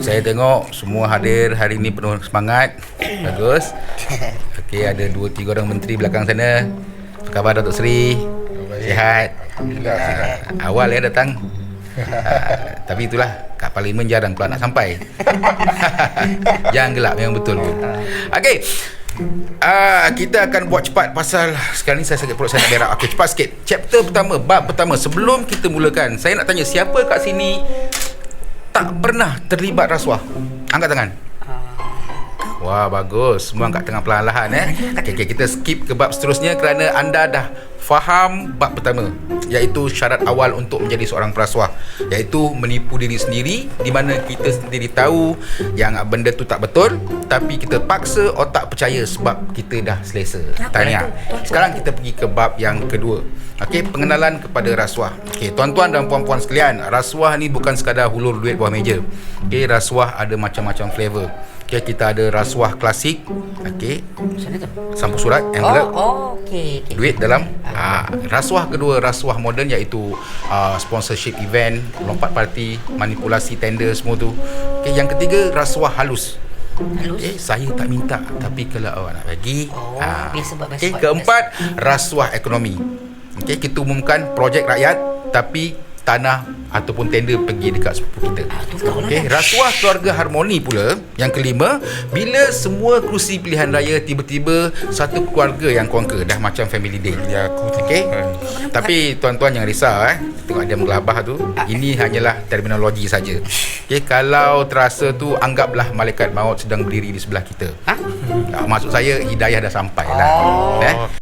Saya tengok semua hadir hari ini penuh semangat. Bagus. Okey, ada 2-3 orang menteri belakang sana. Apa khabar Datuk Seri? Sihat? Awal ya datang. Tapi itulah, kat parlimen jarang pula nak sampai. Jangan gelap, memang betul pun. Okey. Kita akan buat cepat pasal sekarang ni saya sakit perut, saya nak berak. Okey, cepat sikit. Chapter pertama, bab pertama. Sebelum kita mulakan, saya nak tanya siapa kat sini tak pernah terlibat rasuah? Angkat tangan. Wah, bagus. Semua angkat tangan perlahan-lahan Okey, kita skip ke bab seterusnya kerana anda dah faham bab pertama, iaitu syarat awal untuk menjadi seorang perasuah, iaitu menipu diri sendiri, di mana kita sendiri tahu yang benda tu tak betul, tapi kita paksa otak percaya sebab kita dah selesa. Tahniah. Sekarang kita pergi ke bab yang kedua. Okey, pengenalan kepada rasuah. Okey, tuan-tuan dan puan-puan sekalian, rasuah ni bukan sekadar hulur duit bawah meja. Okey, rasuah ada macam-macam flavor. Okey, kita ada rasuah klasik. Okey, sampul surat, envelope. Okey. Duit dalam. Rasuah kedua, rasuah moden, iaitu sponsorship event, lompat parti, manipulasi tender, semua tu. Okey, yang ketiga rasuah halus. Okay, saya tak minta, tapi kalau awak nak bagi. Okey, keempat rasuah ekonomi. Okey, kita umumkan projek rakyat tapi tanah ataupun tender pergi dekat sepupu kita. Okey, rasuah keluarga harmoni pula. Yang kelima, bila semua kerusi pilihan raya tiba-tiba satu keluarga yang conquer, dah macam family day. Okey. Tapi tuan-tuan jangan risau tengok dia menggelabah tu. Ini hanyalah terminologi saja. Okey, kalau terasa tu anggaplah malaikat maut sedang berdiri di sebelah kita. Maksud saya hidayah dah sampai lah.